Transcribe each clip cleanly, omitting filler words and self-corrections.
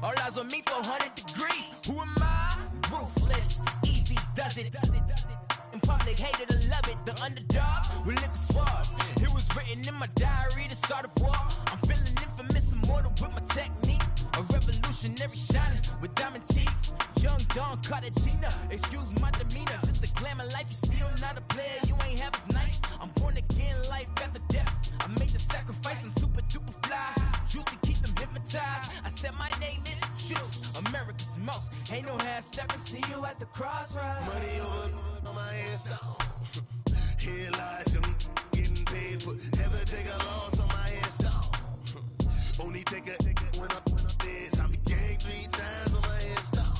All eyes on me, 400 degrees. Who am I? Ruthless, easy, does it. In public, hated or love it. The underdogs with liquor swabs. It was written in my diary to start a war. I'm feeling infamous, immortal with my technique. A revolutionary shining with diamond teeth. Young Don Cartagena, excuse my demeanor. This the glamour life, you still not a player. You ain't half as nice. I'm born again, life after death. I made the sacrifice, I'm super duper fly. Used to keep them hypnotized. I said my name is Juice, America's most. Ain't no half stepping, see you at the crossroads. Money over on my headstone. Here lies young, getting paid for. Never take a loss on my headstone. Only take a when I'm dead. I be gang 3 times on my headstone.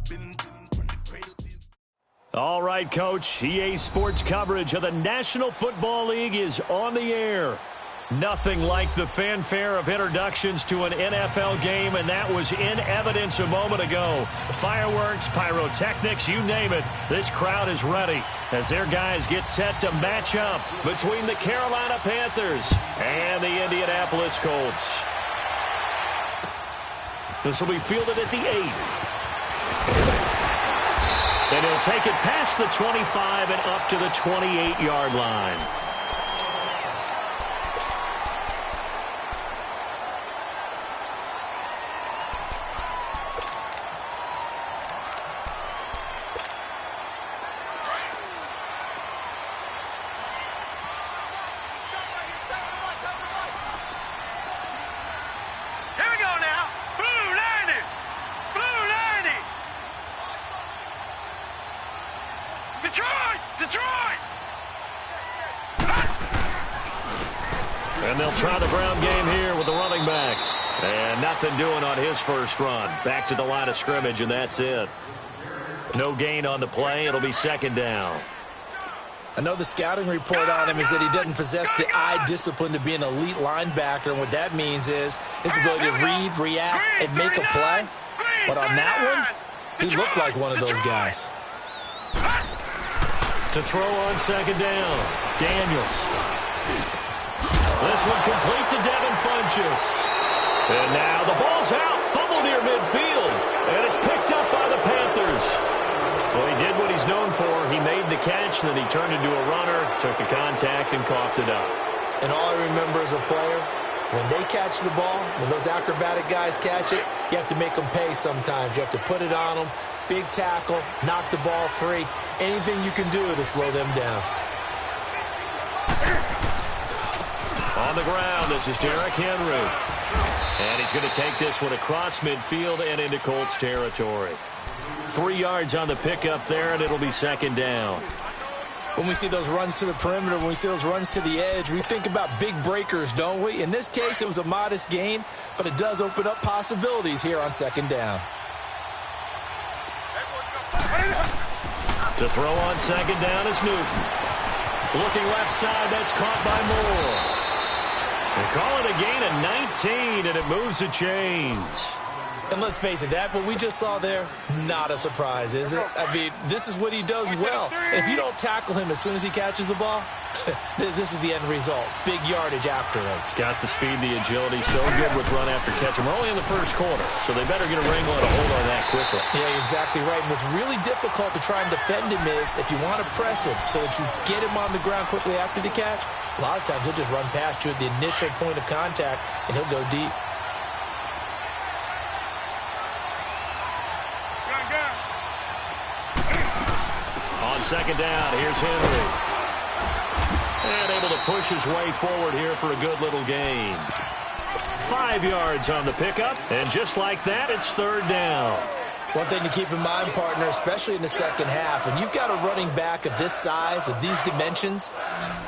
Been from the cradle to. All right, Coach. EA Sports coverage of the National Football League is on the air. Nothing like the fanfare of introductions to an NFL game, and that was in evidence a moment ago. Fireworks, pyrotechnics, you name it. This crowd is ready as their guys get set to match up between the Carolina Panthers and the Indianapolis Colts. This will be fielded at the 8. And he'll take it past the 25 and up to the 28-yard line. And they'll try the ground game here with the running back. And nothing doing on his first run. Back to the line of scrimmage, and that's it. No gain on the play. It'll be second down. I know the scouting report on him is that he doesn't possess the eye discipline to be an elite linebacker. And what that means is his ability to read, react, and make a play. But on that one, he looked like one of those guys. To throw on second down, Daniels. This one complete to Devin Funchess. And now the ball's out. Fumble near midfield. And it's picked up by the Panthers. Well, he did what he's known for. He made the catch, then he turned into a runner, took the contact, and coughed it up. And all I remember as a player, when they catch the ball, when those acrobatic guys catch it, you have to make them pay sometimes. You have to put it on them. Big tackle, knock the ball free. Anything you can do to slow them down. On the ground, this is Derrick Henry. And he's going to take this one across midfield and into Colts territory. 3 yards on the pickup there, and it'll be second down. When we see those runs to the perimeter, when we see those runs to the edge, we think about big breakers, don't we? In this case, it was a modest gain, but it does open up possibilities here on second down. To throw on second down is Newton. Looking left side, that's caught by Moore. They call it a gain of 19, and it moves the chains. And let's face it, that what we just saw there, not a surprise, is it? I mean, this is what he does well. And if you don't tackle him as soon as he catches the ball, this is the end result. Big yardage after it. Got the speed, the agility, so good with run after catch. And we're only in the first quarter, so they better get a wrangle and a hold on that quickly. Yeah, you're exactly right. And what's really difficult to try and defend him is if you want to press him so that you get him on the ground quickly after the catch, a lot of times he'll just run past you at the initial point of contact, and he'll go deep. On second down, here's Henry. And able to push his way forward here for a good little gain. 5 yards on the pickup, and just like that, it's third down. One thing to keep in mind, partner, especially in the second half, when you've got a running back of this size, of these dimensions,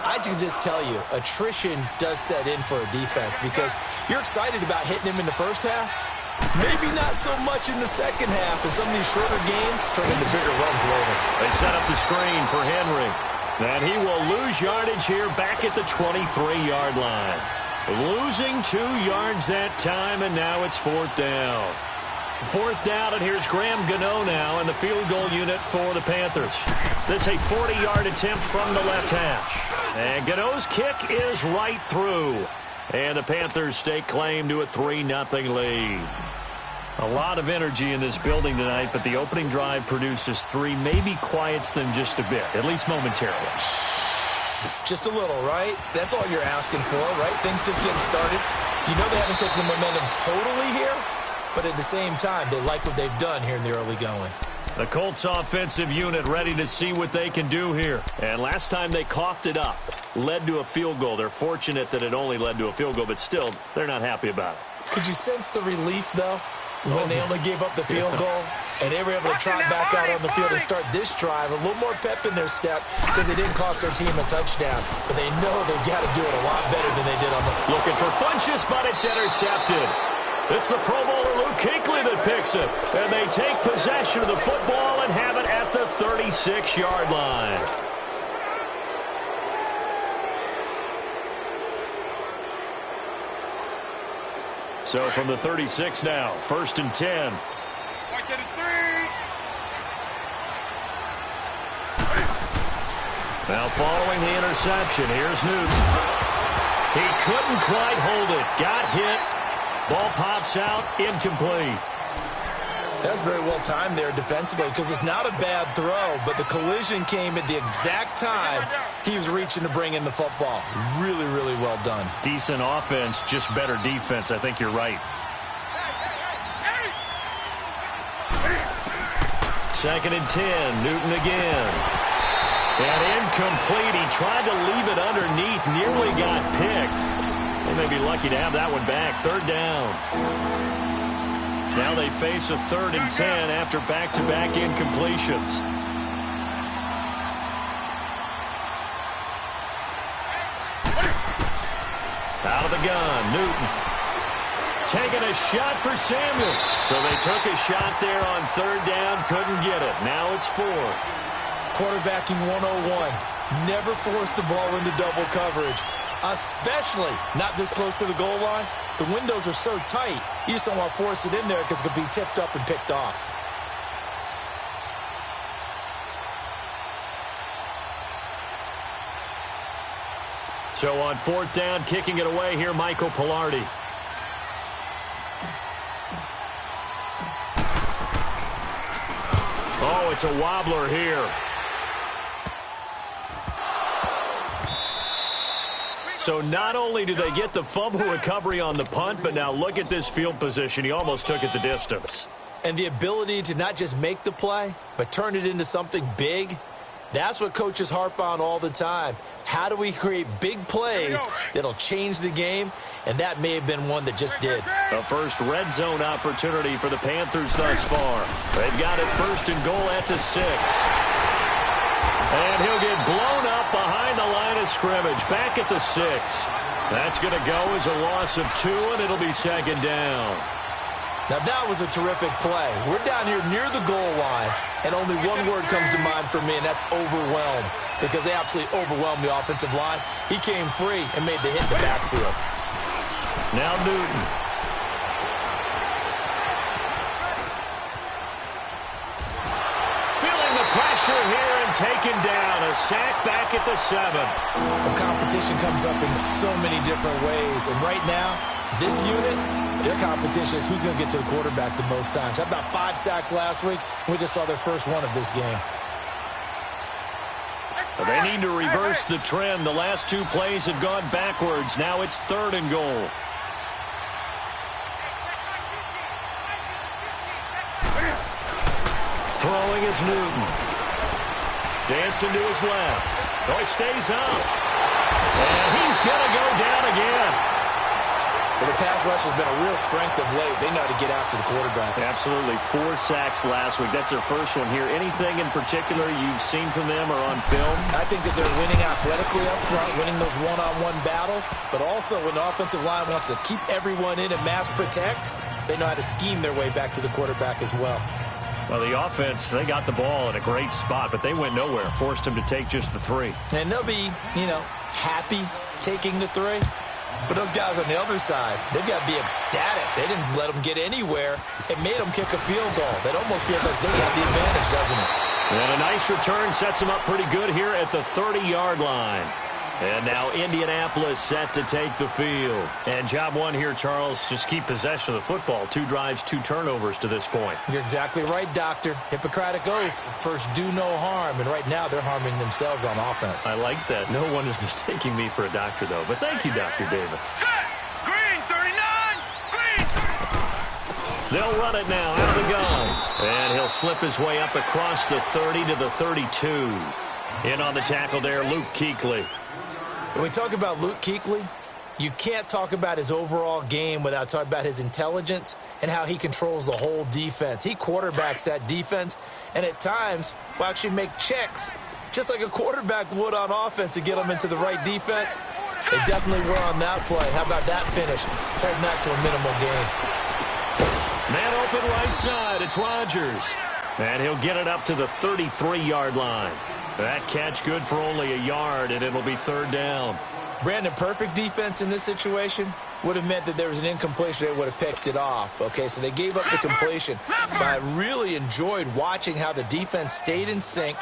I can just tell you, attrition does set in for a defense because you're excited about hitting him in the first half. Maybe not so much in the second half, and some of these shorter gains turn into bigger runs later. They set up the screen for Henry. And he will lose yardage here back at the 23-yard line. Losing 2 yards that time, and now it's fourth down. Fourth down, and here's Graham Gano now in the field goal unit for the Panthers. This is a 40-yard attempt from the left hash. And Gano's kick is right through. And the Panthers stake claim to a 3-0 lead. A lot of energy in this building tonight, but the opening drive produces 3, maybe quiets them just a bit, at least momentarily. Just a little, right? That's all you're asking for, right? Things just getting started. You know they haven't taken the momentum totally here, but at the same time, they like what they've done here in the early going. The Colts offensive unit ready to see what they can do here. And last time they coughed it up, led to a field goal. They're fortunate that it only led to a field goal, but still, they're not happy about it. Could you sense the relief, though, when they only gave up the field goal and they were able to trot back out on the field and start this drive? A little more pep in their step because it didn't cost their team a touchdown. But they know they've got to do it a lot better than they did on the... Looking for Funchess, but it's intercepted. It's the Pro Bowler Luke Kuechly that picks it. And they take possession of the football and have it at the 36-yard line. So from the 36 now, 1st and 10. Now following the interception, here's Newton. He couldn't quite hold it. Got hit. Ball pops out, incomplete. That's very well timed there defensively because it's not a bad throw, but the collision came at the exact time he was reaching to bring in the football. Really, really well done. Decent offense, just better defense. I think you're right. 2nd and 10, Newton again. And incomplete. He tried to leave it underneath, nearly got picked. They may be lucky to have that one back. 3rd down. Now they face a 3rd and 10 after back-to-back incompletions. Out of the gun, Newton. Taking a shot for Samuel. So they took a shot there on 3rd down, couldn't get it. Now it's 4. Quarterbacking 101. Never force the ball into double coverage. Especially not this close to the goal line. The windows are so tight, you just don't want to force it in there because it could be tipped up and picked off. So on 4th down, kicking it away here, Michael Palardy. Oh, it's a wobbler here. So not only do they get the fumble recovery on the punt, but now look at this field position. He almost took it the distance. And the ability to not just make the play, but turn it into something big, that's what coaches harp on all the time. How do we create big plays that'll change the game? And that may have been one that just did. The first red zone opportunity for the Panthers thus far. They've got it 1st and goal at the 6. And he'll get blown up behind the line of scrimmage. Back at the 6. That's going to go as a loss of 2, and it'll be 2nd down. Now that was a terrific play. We're down here near the goal line, and only one word comes to mind for me, and that's overwhelmed, because they absolutely overwhelmed the offensive line. He came free and made the hit in the backfield. Now Newton. Feeling the pressure here and taken down. A sack back at the 7. The competition comes up in so many different ways, and right now, this unit, their competition is who's going to get to the quarterback the most times. Had about 5 sacks last week. We just saw their first one of this game. They need to reverse the trend. The last 2 plays have gone backwards. Now it's 3rd and goal. Throwing is Newton. Dancing to his left. Oh, he stays up. And he's going to go down again. Well, the pass rush has been a real strength of late. They know how to get after the quarterback. Absolutely. 4 sacks last week. That's their first one here. Anything in particular you've seen from them or on film? I think that they're winning athletically up front, winning those one-on-one battles, but also when the offensive line wants to keep everyone in and mass protect, they know how to scheme their way back to the quarterback as well. Well, the offense, they got the ball in a great spot, but they went nowhere. Forced him to take just the 3. And they'll be, happy taking the 3. But those guys on the other side, they've got to be ecstatic. They didn't let them get anywhere. It made them kick a field goal. That almost feels like they got the advantage, doesn't it? And a nice return sets them up pretty good here at the 30-yard line. And now Indianapolis set to take the field. And job one here, Charles, just keep possession of the football. 2 drives, 2 turnovers to this point. You're exactly right, Doctor. Hippocratic oath. First, do no harm. And right now, they're harming themselves on offense. I like that. No one is mistaking me for a doctor, though. But thank you, Dr. Davis. Set! Green 39! Green 39! They'll run it now out of the gun. And he'll slip his way up across the 30 to the 32. In on the tackle there, Luke Kuechly. When we talk about Luke Kuechly, you can't talk about his overall game without talking about his intelligence and how he controls the whole defense. He quarterbacks that defense, and at times will actually make checks, just like a quarterback would on offense to get them into the right defense. They definitely were on that play. How about that finish? Holding that to a minimal gain. Man open right side. It's Rodgers. And he'll get it up to the 33-yard line. That catch good for only a yard, and it'll be 3rd down. Brandon, perfect defense in this situation would have meant that there was an incompletion. They would have picked it off. Okay, so they gave up the completion. But I really enjoyed watching how the defense stayed in sync,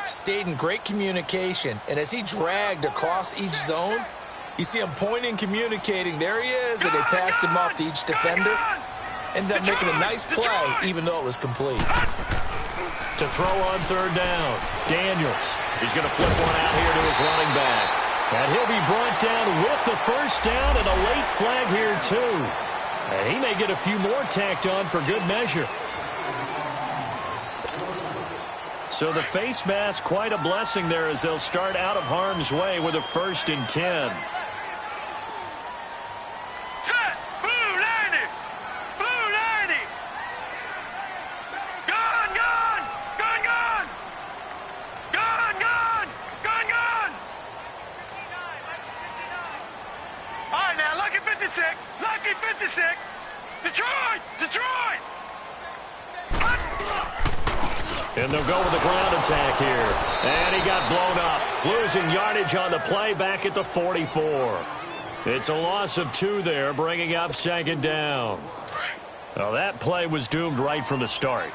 stayed in great communication, and as he dragged across each zone, you see him pointing, communicating. There he is, and they passed him off to each defender. Ended up making a nice play, even though it was complete. To throw on 3rd down, Daniels. He's going to flip one out here to his running back. And he'll be brought down with the 1st down and a late flag here, too. And he may get a few more tacked on for good measure. So the face mask, quite a blessing there as they'll start out of harm's way with a 1st and 10. Set! Blue 90! Blue 90! Gun, gun! Gun, gun! Gun, gun! Gun, gun! All right, now, Lucky 56! Lucky 56! Detroit! Detroit! And they'll go with the ground attack here. And he got blown up. Losing yardage on the play back at the 44. It's a loss of 2 there, bringing up 2nd down. Well, that play was doomed right from the start.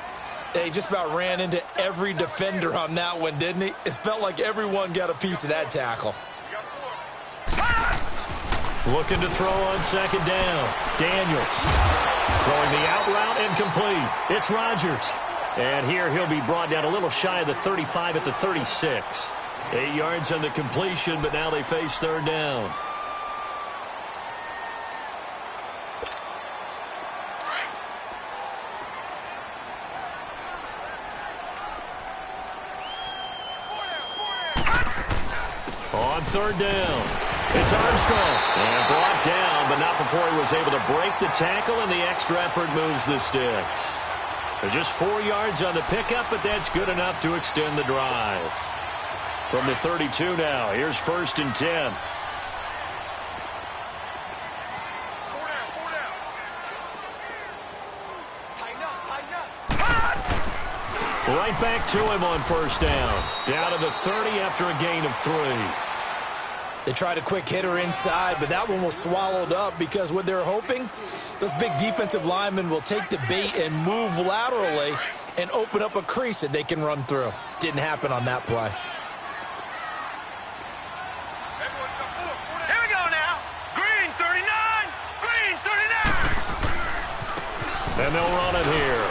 He just about ran into every defender on that one, didn't he? It felt like everyone got a piece of that tackle. Looking to throw on 2nd down. Daniels throwing the out route incomplete. It's Rodgers. And here he'll be brought down a little shy of the 35 at the 36. 8 yards on the completion, but now they face 3rd down. On 3rd down, it's Armstrong. And brought down, but not before he was able to break the tackle, and the extra effort moves the sticks. They're just 4 yards on the pickup, but that's good enough to extend the drive. From the 32 now, here's 1st and 10. Right back to him on 1st down. Down to the 30 after a gain of 3. They tried a quick hitter inside, but that one was swallowed up because what they're hoping, those big defensive linemen will take the bait and move laterally and open up a crease that they can run through. Didn't happen on that play. Here we go now. Green 39. Green 39. And they'll run it here.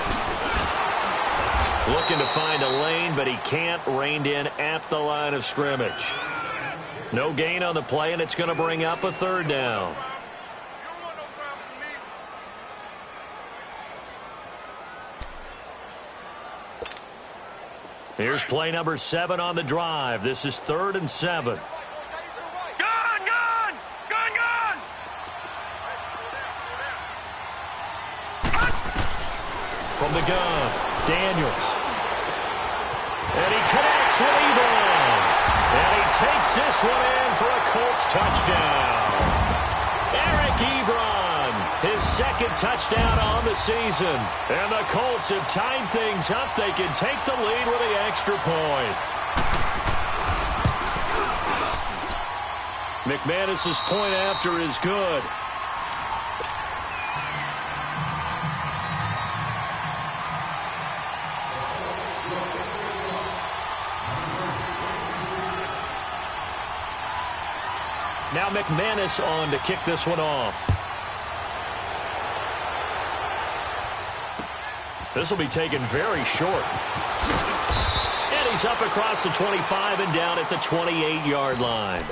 Looking to find a lane, but he can't. Reined in at the line of scrimmage. No gain on the play, and it's going to bring up a 3rd down. Here's play number 7 on the drive. This is 3rd and 7. Gun, gun! Gun, gun! From the gun, Daniels. And he connects with Ebron. And he takes this one in for a Colts touchdown. Eric Ebron, his 2nd touchdown on the season. And the Colts have tied things up. They can take the lead with the extra point. McManus's point after is good. Now McManus on to kick this one off. This will be taken very short. And he's up across the 25 and down at the 28-yard line.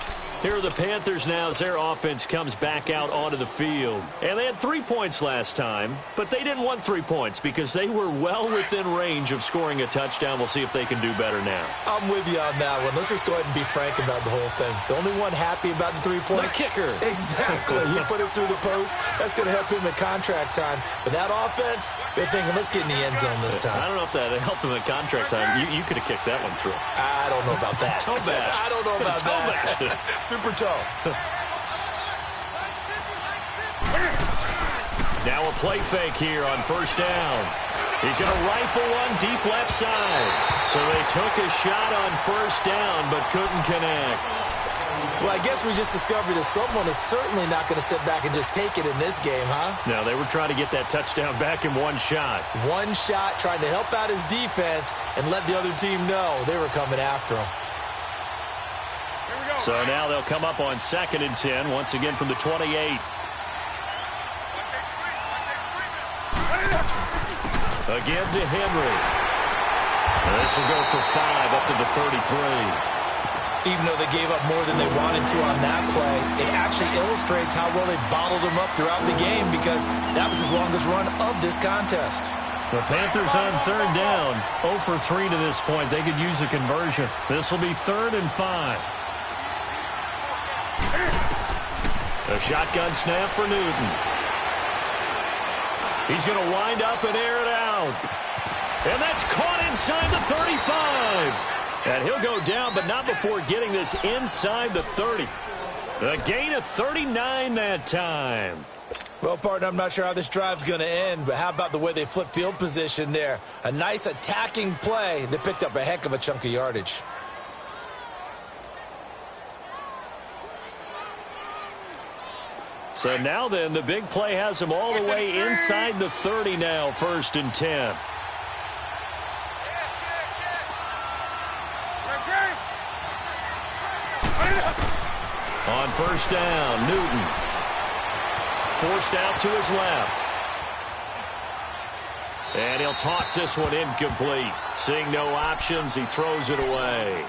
Here are the Panthers now as their offense comes back out onto the field. And they had 3 points last time, but they didn't want 3 points because they were well within range of scoring a touchdown. We'll see if they can do better now. I'm with you on that one. Let's just go ahead and be frank about the whole thing. The only one happy about the 3-point? The kicker. Exactly. He put it through the post. That's going to help him in contract time. But that offense, they're thinking, let's get in the end zone this time. I don't know if that helped him in contract time. You could have kicked that one through. I don't know about that. Toe bash. I don't know about that. Super toe. Now a play fake here on first down. He's going to rifle one deep left side. So they took a shot on first down but couldn't connect. Well, I guess we just discovered that someone is certainly not going to sit back and just take it in this game, huh? No, they were trying to get that touchdown back in one shot. One shot, trying to help out his defense and let the other team know they were coming after him. So now they'll come up on 2nd and 10, once again from the 28. Again to Henry. This will go for 5 up to the 33. Even though they gave up more than they wanted to on that play, it actually illustrates how well they bottled him up throughout the game because that was his longest run of this contest. The Panthers on 3rd down, 0 for 3 to this point. They could use a conversion. This will be 3rd and 5. A shotgun snap for Newton. He's going to wind up and air it out. And that's caught inside the 35. And he'll go down, but not before getting this inside the 30. A gain of 39 that time. Well, partner, I'm not sure how this drive's going to end, but how about the way they flip field position there? A nice attacking play. They picked up a heck of a chunk of yardage. So now then, the big play has him all the way inside the 30 now, 1st and 10. On first down, Newton. Forced out to his left. And he'll toss this one incomplete. Seeing no options, he throws it away.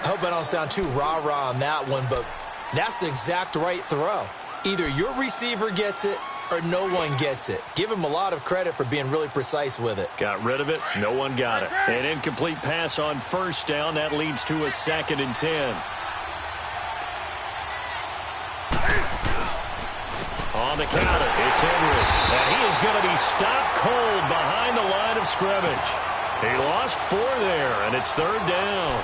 I hope I don't sound too rah-rah on that one, but that's the exact right throw. Either your receiver gets it or no one gets it. Give him a lot of credit for being really precise with it. Got rid of it. No one got it. An incomplete pass on first down. That leads to a 2nd and 10. On the counter, it's Henry. And he is going to be stopped cold behind the line of scrimmage. He lost 4 there, and it's 3rd down.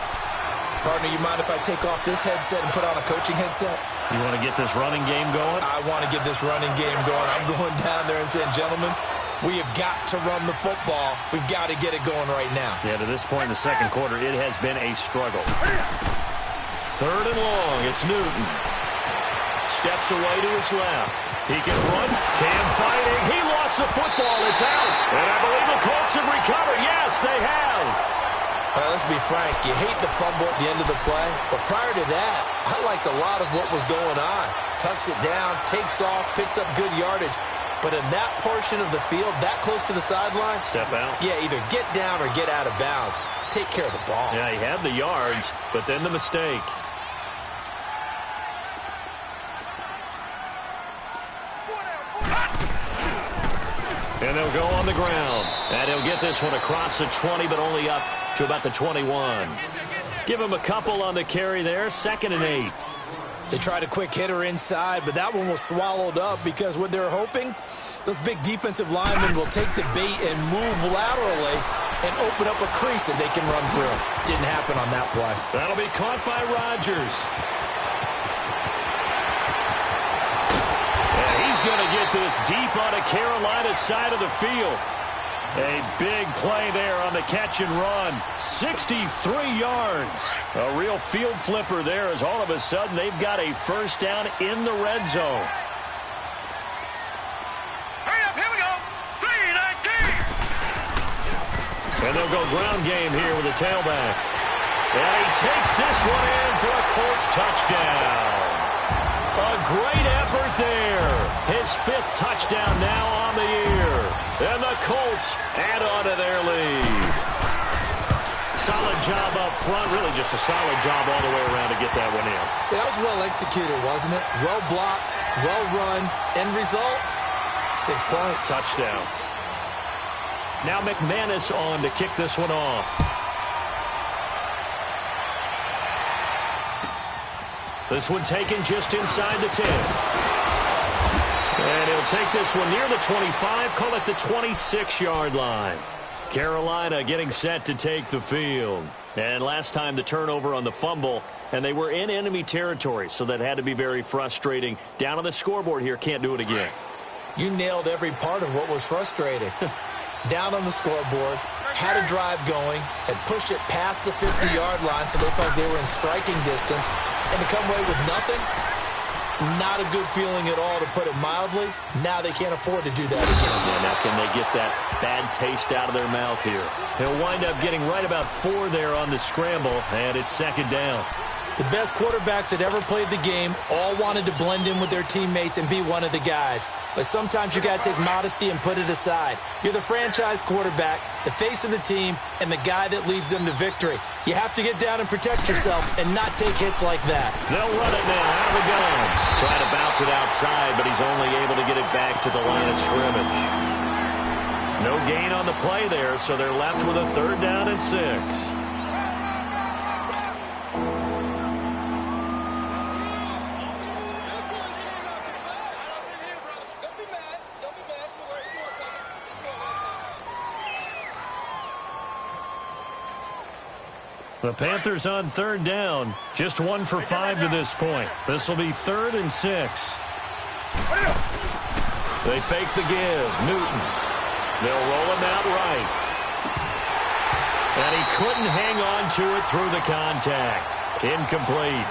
Partner, you mind if I take off this headset and put on a coaching headset? You want to get this running game going? I want to get this running game going. I'm going down there and saying, gentlemen, we have got to run the football. We've got to get it going right now. Yeah, to this point in the second quarter, it has been a struggle. 3rd and long, it's Newton. Steps away to his left. He can run. Cam fighting. He lost the football. It's out. And I believe the Colts have recovered. Yes, they have. Let's be frank. You hate the fumble at the end of the play. But prior to that, I liked a lot of what was going on. Tucks it down, takes off, picks up good yardage. But in that portion of the field, that close to the sideline, step out. Yeah, either get down or get out of bounds. Take care of the ball. Yeah, he had the yards, but then the mistake. And they'll go on the ground. And he'll get this one across the 20, but only up to about the 21. Give him a couple on the carry there. 2nd and 8. They tried a quick hitter inside, but that one was swallowed up because what they're hoping, those big defensive linemen will take the bait and move laterally and open up a crease that they can run through. Didn't happen on that play. That'll be caught by Rodgers. He's going to get this deep on a Carolina side of the field. A big play there on the catch and run. 63 yards. A real field flipper there as all of a sudden they've got a first down in the red zone. Hurry up, here we go. 3-19. And they'll go ground game here with the tailback. And he takes this one in for a Colts touchdown. A great effort there. His 5th touchdown now on the year. And the Colts add on to their lead. Solid job up front. Really just a solid job all the way around to get that one in. That was well executed, wasn't it? Well blocked, well run. End result, 6 points. Touchdown. Now McManus on to kick this one off. This one taken just inside the 10. And he'll take this one near the 25, call it the 26-yard line. Carolina getting set to take the field. And last time the turnover on the fumble, and they were in enemy territory, so that had to be very frustrating. Down on the scoreboard here, can't do it again. You nailed every part of what was frustrating. Down on the scoreboard, had a drive going, had pushed it past the 50-yard line so they felt they were in striking distance, and to come away with nothing, not a good feeling at all, to put it mildly. Now they can't afford to do that again. Yeah, now can they get that bad taste out of their mouth here? He'll wind up getting right about 4 there on the scramble, and it's 2nd down. The best quarterbacks that ever played the game all wanted to blend in with their teammates and be one of the guys. But sometimes you got to take modesty and put it aside. You're the franchise quarterback, the face of the team, and the guy that leads them to victory. You have to get down and protect yourself and not take hits like that. They'll run it now out of the gun. Trying to bounce it outside, but he's only able to get it back to the line of scrimmage. No gain on the play there, so they're left with a 3rd down and 6. The Panthers on 3rd down. Just 1 for 5 to this point. This will be 3rd and 6. They fake the give. Newton. They'll roll him out right. And he couldn't hang on to it through the contact. Incomplete.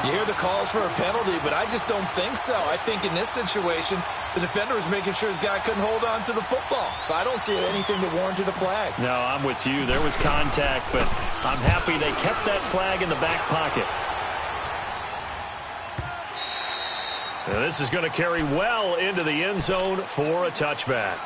You hear the calls for a penalty, but I just don't think so. I think in this situation, the defender was making sure his guy couldn't hold on to the football. So I don't see anything that warranted a flag. No, I'm with you. There was contact, but I'm happy they kept that flag in the back pocket. Now this is going to carry well into the end zone for a touchback.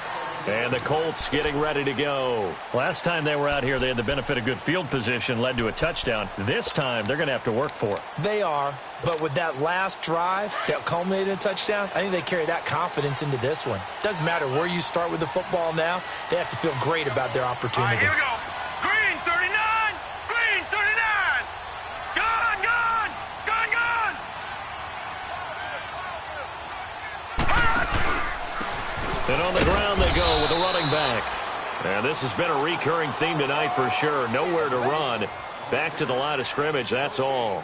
And the Colts getting ready to go. Last time they were out here, they had the benefit of good field position, led to a touchdown. This time, they're going to have to work for it. They are, but with that last drive that culminated in a touchdown, I think they carry that confidence into this one. Doesn't matter where you start with the football now, they have to feel great about their opportunity. All right, here we go. Green 39, green 39. Gun, gun, gun, gun. And on the ground they go with the running back. And this has been a recurring theme tonight for sure. Nowhere to run. Back to the line of scrimmage, that's all.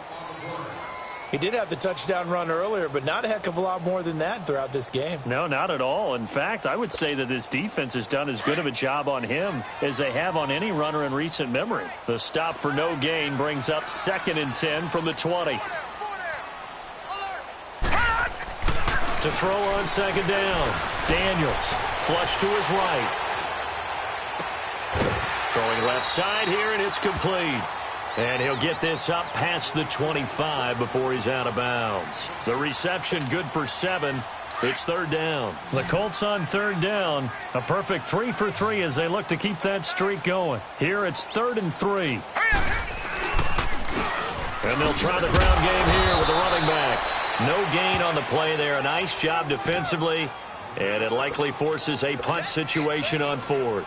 He did have the touchdown run earlier, but not a heck of a lot more than that throughout this game. No, not at all. In fact, I would say that this defense has done as good of a job on him as they have on any runner in recent memory. The stop for no gain brings up 2nd and 10 from the 20. To throw on 2nd down. Daniels, flush to his right. Throwing left side here, and it's complete. And he'll get this up past the 25 before he's out of bounds. The reception good for 7. It's 3rd down. The Colts on 3rd down. A perfect 3 for 3 as they look to keep that streak going. Here it's 3rd and 3. And they'll try the ground game here with the running back. No gain on the play there. A nice job defensively. And it likely forces a punt situation on 4th.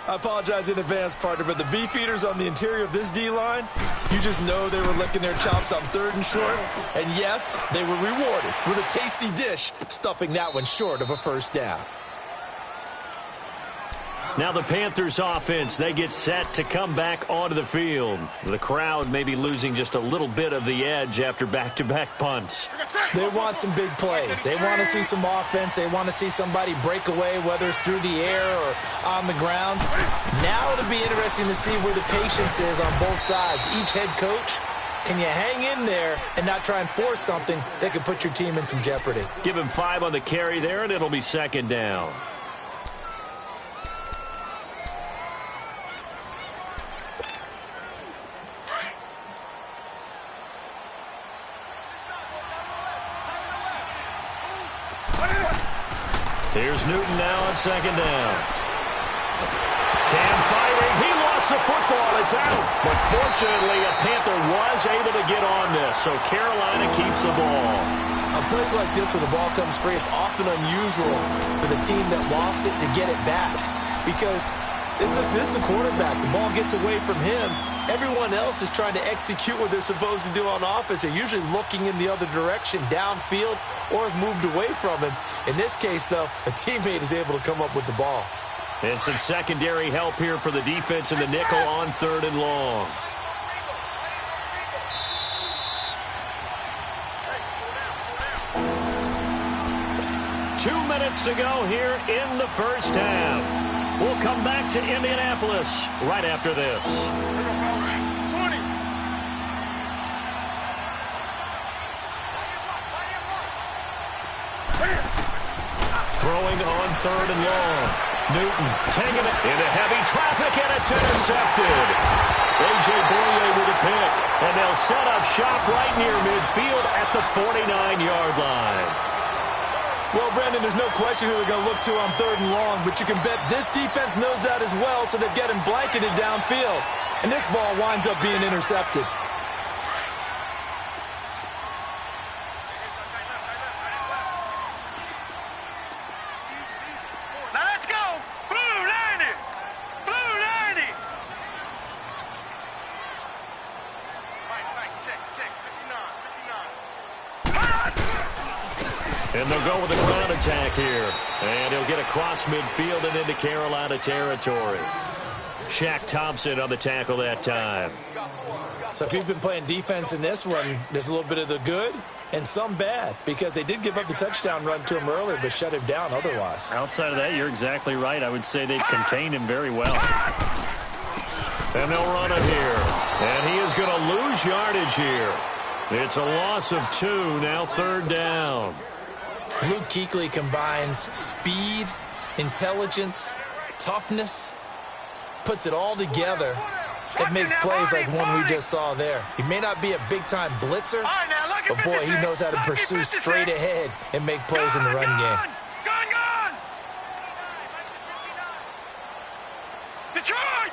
I apologize in advance, partner, but the beefeaters on the interior of this D-line, you just know they were licking their chops on 3rd and short. And yes, they were rewarded with a tasty dish, stuffing that one short of a 1st down. Now the Panthers offense, they get set to come back onto the field. The crowd may be losing just a little bit of the edge after back-to-back punts. They want some big plays. They want to see some offense. They want to see somebody break away, whether it's through the air or on the ground. Now it'll be interesting to see where the patience is on both sides. Each head coach, can you hang in there and not try and force something that could put your team in some jeopardy? Give him 5 on the carry there, and it'll be 2nd down. Here's Newton now on second down. Cam firing. He lost the football. It's out. But fortunately, a Panther was able to get on this, so Carolina keeps the ball. On plays like this, when the ball comes free, it's often unusual for the team that lost it to get it back. Because this is the quarterback. The ball gets away from him. Everyone else is trying to execute what they're supposed to do on offense. They're usually looking in the other direction, downfield, or have moved away from him. In this case, though, a teammate is able to come up with the ball. And some secondary help here for the defense in the nickel on 3rd and long. Two minutes to go here in the first half. We'll come back to Indianapolis right after this. 20. Throwing on 3rd and long. Newton taking it into heavy traffic, and it's intercepted. A.J. Bouye with a pick, and they'll set up shop right near midfield at the 49-yard line. Well, Brandon, there's no question who they're going to look to on 3rd and long, but you can bet this defense knows that as well, so they've got him blanketed downfield. And this ball winds up being intercepted. Now let's go. Blue 90. Blue 90. Right, check. 59. And they'll go with the ground attack here. And he'll get across midfield and into Carolina territory. Shaq Thompson on the tackle that time. So if you've been playing defense in this one, there's a little bit of the good and some bad, because they did give up the touchdown run to him earlier, but shut him down otherwise. Outside of that, you're exactly right. I would say they've contained him very well. And they'll run it here. And he is going to lose yardage here. It's a loss of 2, now 3rd down. Luke Kuechly combines speed, intelligence, toughness, puts it all together. It makes plays like one we just saw there. He may not be a big-time blitzer, but boy, he knows how to pursue straight ahead and make plays in the run game. Gone! Detroit!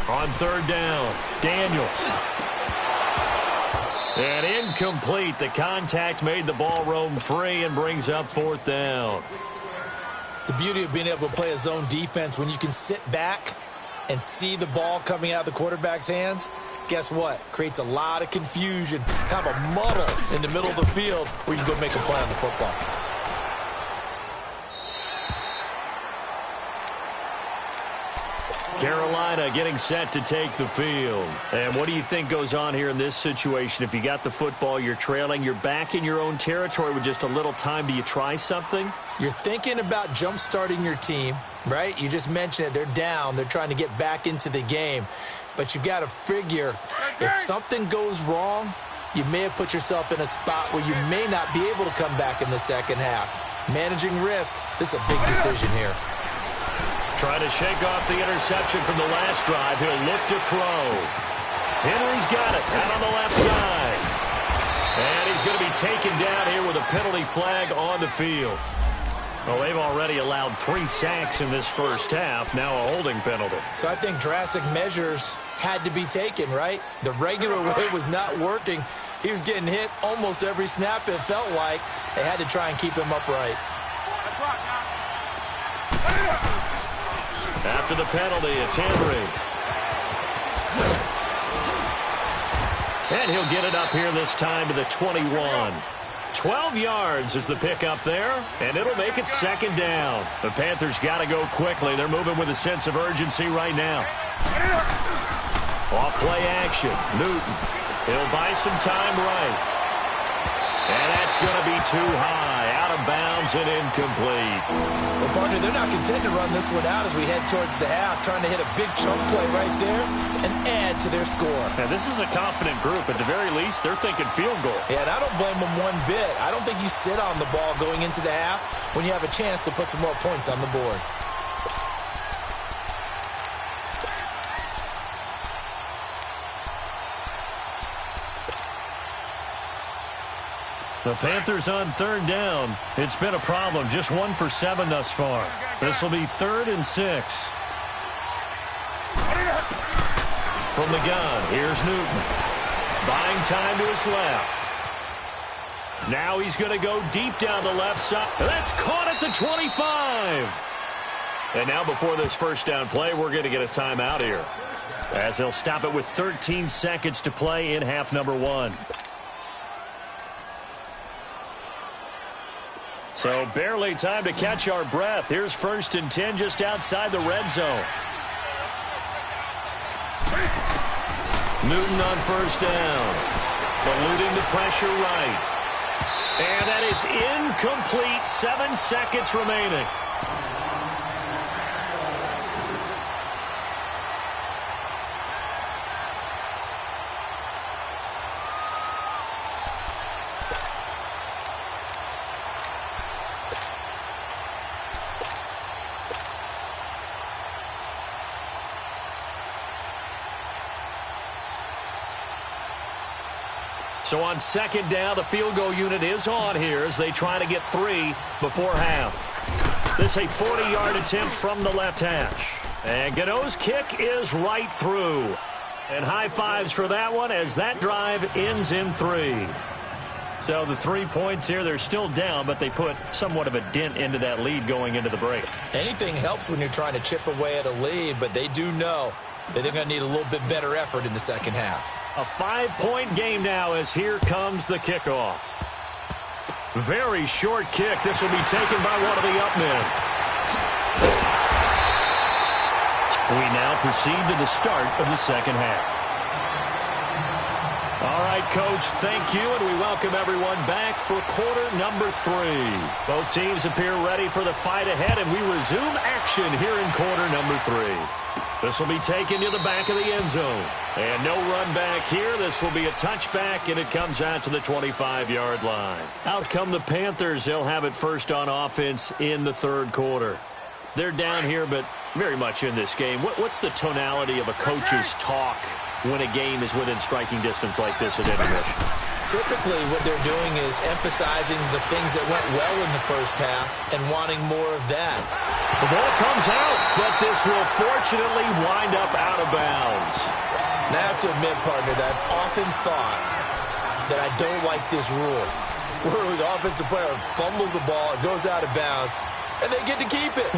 On 3rd down, Daniels. And incomplete. The contact made the ball roam free and brings up 4th down. The beauty of being able to play a zone defense, when you can sit back and see the ball coming out of the quarterback's hands, guess what? Creates a lot of confusion, kind of a muddle in the middle of the field where you can go make a play on the football. Carolina getting set to take the field. And what do you think goes on here in this situation? If you got the football, you're trailing, you're back in your own territory with just a little time. Do you try something? You're thinking about jump-starting your team, right? You just mentioned it. They're down. They're trying to get back into the game. But you've got to figure, if something goes wrong, you may have put yourself in a spot where you may not be able to come back in the second half. Managing risk, this is a big decision here. Trying to shake off the interception from the last drive. He'll look to throw. Henry's got it out on the left side. And he's going to be taken down here with a penalty flag on the field. Well, they've already allowed 3 sacks in this first half. Now a holding penalty. So I think drastic measures had to be taken, right? The regular way was not working. He was getting hit almost every snap, it felt like. They had to try and keep him upright. After the penalty, it's Henry. And he'll get it up here this time to the 21. 12 yards is the pickup there, and it'll make it 2nd down. The Panthers got to go quickly. They're moving with a sense of urgency right now. Off play action. Newton. He'll buy some time right. And that's going to be too high. Out of bounds and incomplete. Well, partner, they're not content to run this one out as we head towards the half, trying to hit a big chunk play right there and add to their score. Now, this is a confident group. At the very least, they're thinking field goal. Yeah, and I don't blame them one bit. I don't think you sit on the ball going into the half when you have a chance to put some more points on the board. The Panthers on third down. It's been a problem. Just 1 for 7 thus far. This will be 3rd and 6. From the gun, here's Newton. Buying time to his left. Now he's going to go deep down the left side. That's caught at the 25. And now before this first down play, we're going to get a timeout here, as they'll stop it with 13 seconds to play in half number 1. So barely time to catch our breath. Here's 1st and 10 just outside the red zone. Newton on first down. Eluding the pressure right. And that is incomplete. 7 seconds remaining. So on second down, the field goal unit is on here as they try to get 3 before half. This is a 40-yard attempt from the left hash. And Gano's kick is right through. And high fives for that one as that drive ends in 3. So the 3 points here, they're still down, but they put somewhat of a dent into that lead going into the break. Anything helps when you're trying to chip away at a lead, but they do know that they're going to need a little bit better effort in the second half. A 5-point game now as here comes the kickoff. Very short kick. This will be taken by one of the up men. We now proceed to the start of the second half. All right, Coach, thank you, and we welcome everyone back for quarter number 3. Both teams appear ready for the fight ahead, and we resume action here in quarter number 3. This will be taken to the back of the end zone. And no run back here. This will be a touchback, and it comes out to the 25-yard line. Out come the Panthers. They'll have it first on offense in the third quarter. They're down here, but very much in this game. What's the tonality of a coach's talk when a game is within striking distance like this at intermission? Typically, what they're doing is emphasizing the things that went well in the first half and wanting more of that. The ball comes out, but this will fortunately wind up out of bounds. Now, I have to admit, partner, that I've often thought that I don't like this rule, where the offensive player fumbles the ball, it goes out of bounds, and they get to keep it.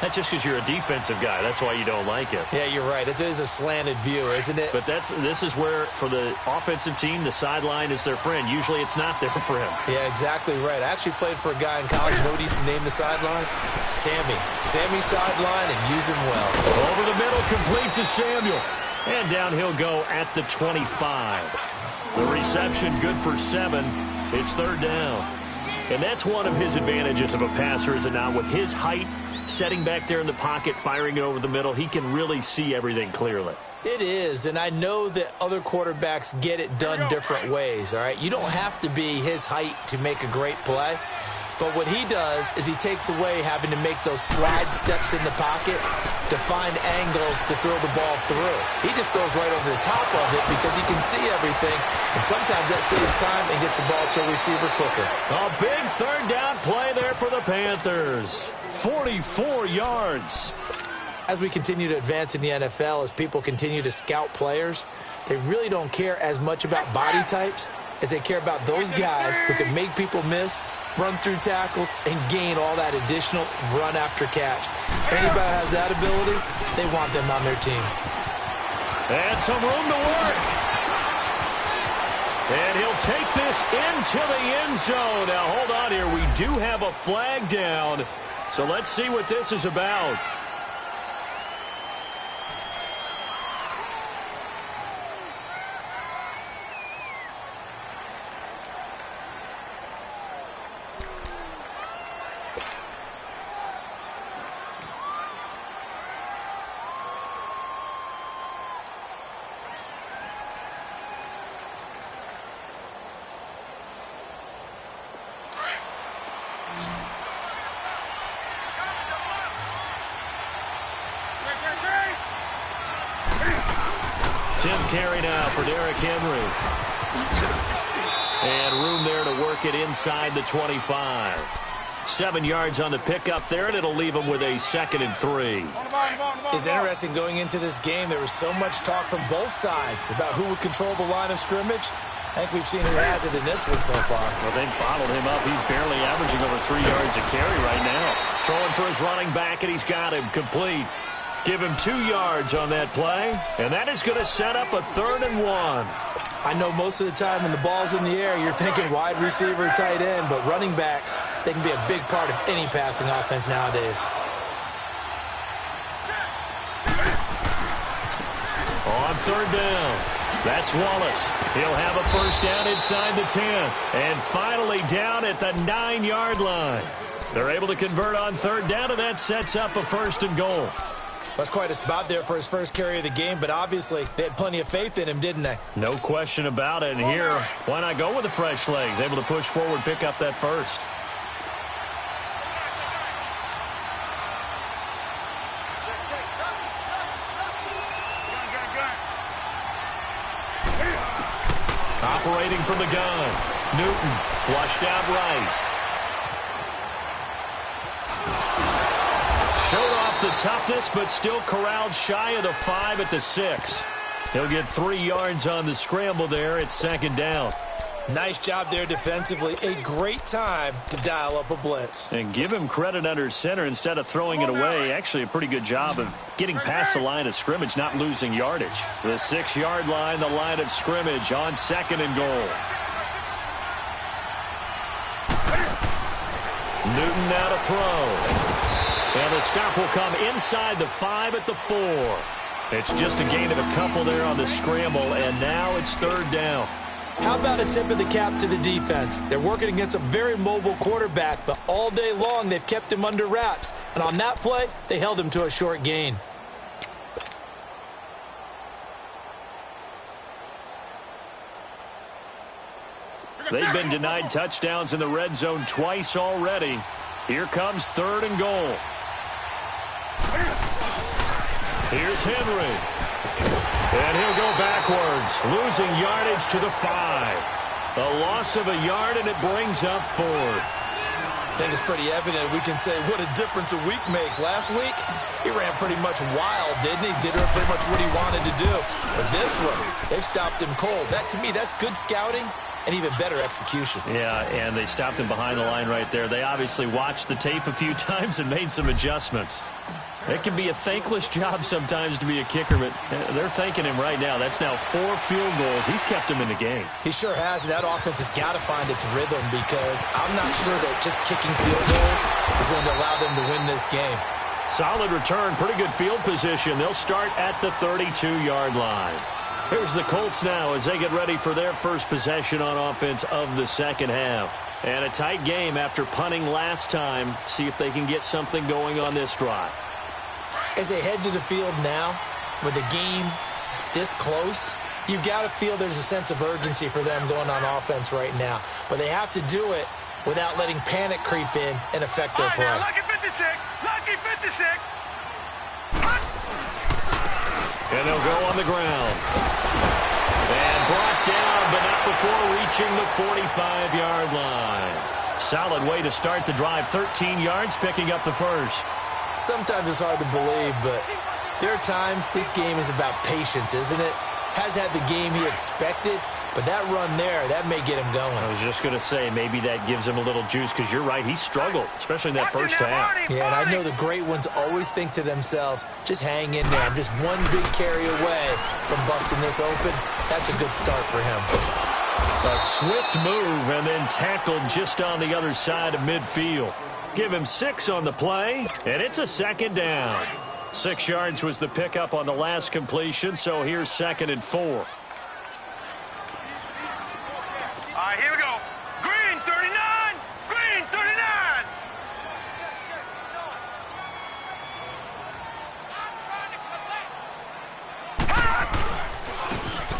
That's just because you're a defensive guy. That's why you don't like it. Yeah, you're right. It is a slanted view, isn't it? But this is where, for the offensive team, the sideline is their friend. Usually it's not their friend. Yeah, exactly right. I actually played for a guy in college. You know what he used to name the sideline? Sammy. Sammy sideline, and use him well. Over the middle, complete to Samuel. And down he'll go at the 25. The reception good for 7. It's third down. And that's one of his advantages of a passer, is it not? With his height, setting back there in the pocket, firing it over the middle, he can really see everything clearly. It is, and I know that other quarterbacks get it done different ways, all right? You don't have to be his height to make a great play. But what he does is he takes away having to make those slide steps in the pocket to find angles to throw the ball through. He just throws right over the top of it because he can see everything, and sometimes that saves time and gets the ball to a receiver quicker. A big third down play there for the Panthers. 44 yards. As we continue to advance in the NFL, as people continue to scout players, they really don't care as much about body types as they care about those guys who can make people miss, run through tackles, and gain all that additional run after catch. Anybody that has that ability, they want them on their team. And some room to work. And he'll take this into the end zone. Now, hold on here. We do have a flag down. So let's see what this is about. Carry now for Derrick Henry. And room there to work it inside the 25. 7 yards on the pickup there, and it'll leave them with a 2nd and 3. It's interesting going into this game. There was so much talk from both sides about who would control the line of scrimmage. I think we've seen who has it in this one so far. Well, they've bottled him up. He's barely averaging over 3 yards a carry right now. Throwing for his running back, and he's got him complete. Give him 2 yards on that play, and that is going to set up a 3rd and 1. I know most of the time when the ball's in the air, you're thinking wide receiver, tight end, but running backs, they can be a big part of any passing offense nowadays. On 3rd down, that's Wallace. He'll have a 1st down inside the 10. And finally down at the 9-yard line. They're able to convert on 3rd down, and that sets up a 1st and goal. That's quite a spot there for his first carry of the game, but obviously they had plenty of faith in him, didn't they? No question about it. And here, why not go with the fresh legs? Able to push forward, pick up that 1st. Operating from the gun. Newton flushed out right. Showed off the toughness, but still corralled shy of the 5 at the 6. He'll get 3 yards on the scramble there at 2nd down. Nice job there defensively. A great time to dial up a blitz. And give him credit under center instead of throwing it away. Actually, a pretty good job of getting past the line of scrimmage, not losing yardage. The 6-yard line, the line of scrimmage on 2nd and goal. Newton now to throw. And the stop will come inside the 5 at the 4. It's just a gain of a couple there on the scramble, and now it's 3rd down. How about a tip of the cap to the defense? They're working against a very mobile quarterback, but all day long they've kept him under wraps. And on that play, they held him to a short gain. They've been denied touchdowns in the red zone twice already. Here comes 3rd and goal. Here's Henry. And he'll go backwards, losing yardage to the 5. A loss of a yard, and it brings up 4th. I think it's pretty evident we can say what a difference a week makes. Last week, he ran pretty much wild, didn't he? Did pretty much what he wanted to do. But this one, they've stopped him cold. That, to me, that's good scouting and even better execution. Yeah, and they stopped him behind the line right there. They obviously watched the tape a few times and made some adjustments. It can be a thankless job sometimes to be a kicker, but they're thanking him right now. That's now 4 field goals. He's kept him in the game. He sure has. That offense has got to find its rhythm because I'm not sure that just kicking field goals is going to allow them to win this game. Solid return, pretty good field position. They'll start at the 32-yard line. Here's the Colts now as they get ready for their first possession on offense of the 2nd half. And a tight game after punting last time. See if they can get something going on this drive. As they head to the field now, with the game this close, you've got to feel there's a sense of urgency for them going on offense right now. But they have to do it without letting panic creep in and affect their play. Lucky 56! Lucky 56! And they'll go on the ground. And brought down, but not before reaching the 45-yard line. Solid way to start the drive. 13 yards, picking up the 1st. Sometimes it's hard to believe, but there are times this game is about patience, isn't it? Has had the game he expected, but that run there, that may get him going. I was just going to say, maybe that gives him a little juice, because you're right, he struggled, especially in that first half. Yeah, and I know the great ones always think to themselves, just hang in there. I'm just one big carry away from busting this open. That's a good start for him. A swift move and then tackled just on the other side of midfield. Give him 6 on the play, and it's a 2nd down. 6 yards was the pickup on the last completion, so here's 2nd and 4. All right, here we go. Green 39! Green 39!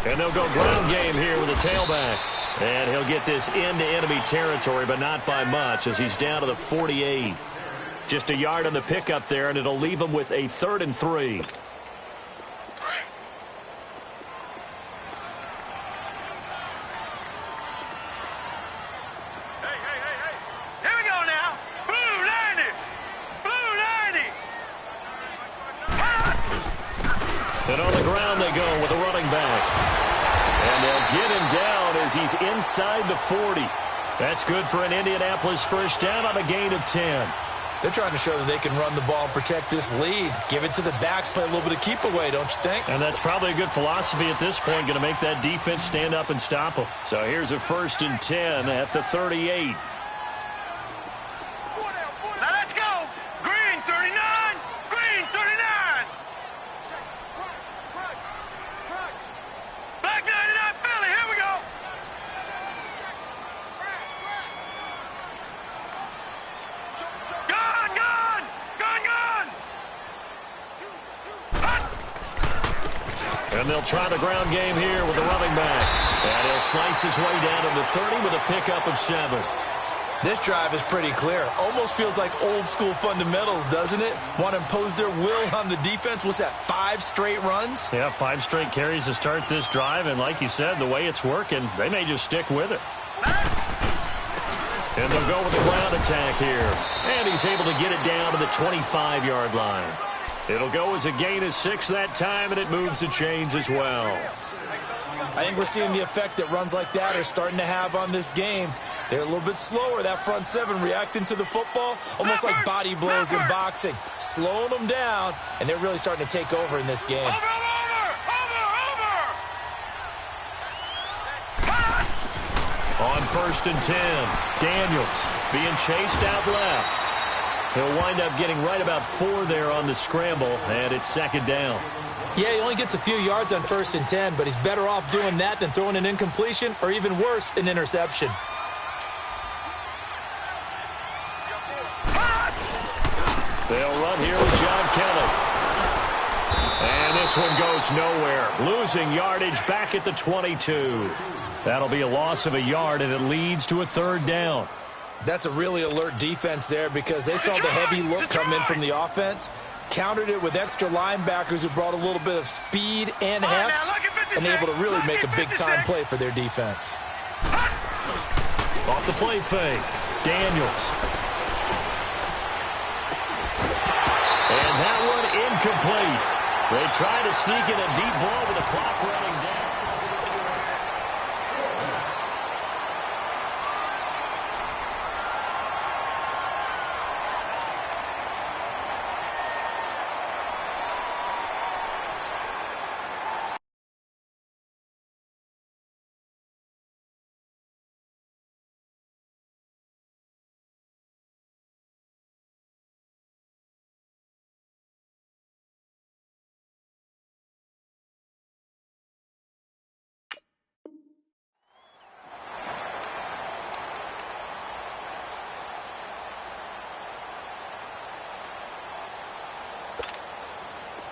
And they'll go ground game here with a tailback. And he'll get this into enemy territory, but not by much, as he's down to the 48. Just a yard on the pickup there, and it'll leave him with a 3rd and 3. And on the ground they go with a running back. And they'll get him down as he's inside the 40. That's good for an Indianapolis first down on a gain of 10. They're trying to show that they can run the ball and protect this lead. Give it to the backs, play a little bit of keep away, don't you think? And that's probably a good philosophy at this point, going to make that defense stand up and stop them. So here's a 1st and 10 at the 38. Now let's go. Green 39. Green 39. Black 99 Philly. Here we go. Gun, gun. Gun, gun. And they'll try the ground game here with the running back. And he'll slice his way down to the 30 with a pickup of 7. This drive is pretty clear. Almost feels like old school fundamentals, doesn't it? Want to impose their will on the defense. What's that, 5 straight runs? Yeah, 5 straight carries to start this drive. And like you said, the way it's working, they may just stick with it. And they'll go with the ground attack here. And he's able to get it down to the 25-yard line. It'll go as a gain of 6 that time, and it moves the chains as well. I think we're seeing the effect that runs like that are starting to have on this game. They're a little bit slower, that front 7, reacting to the football, almost like body blows in boxing, slowing them down, and they're really starting to take over in this game. Over. On 1st and 10, Daniels being chased out left. He'll wind up getting right about 4 there on the scramble, and it's 2nd down. Yeah, he only gets a few yards on 1st and 10, but he's better off doing that than throwing an incompletion or even worse, an interception. They'll run here with John Kelly. And this one goes nowhere. Losing yardage back at the 22. That'll be a loss of a yard, and it leads to a 3rd down. That's a really alert defense there because they saw the heavy look come in from the offense, countered it with extra linebackers who brought a little bit of speed and heft, and able to really make a big-time play for their defense. Off the play fake, Daniels. And that one incomplete. They try to sneak in a deep ball with the clock running down.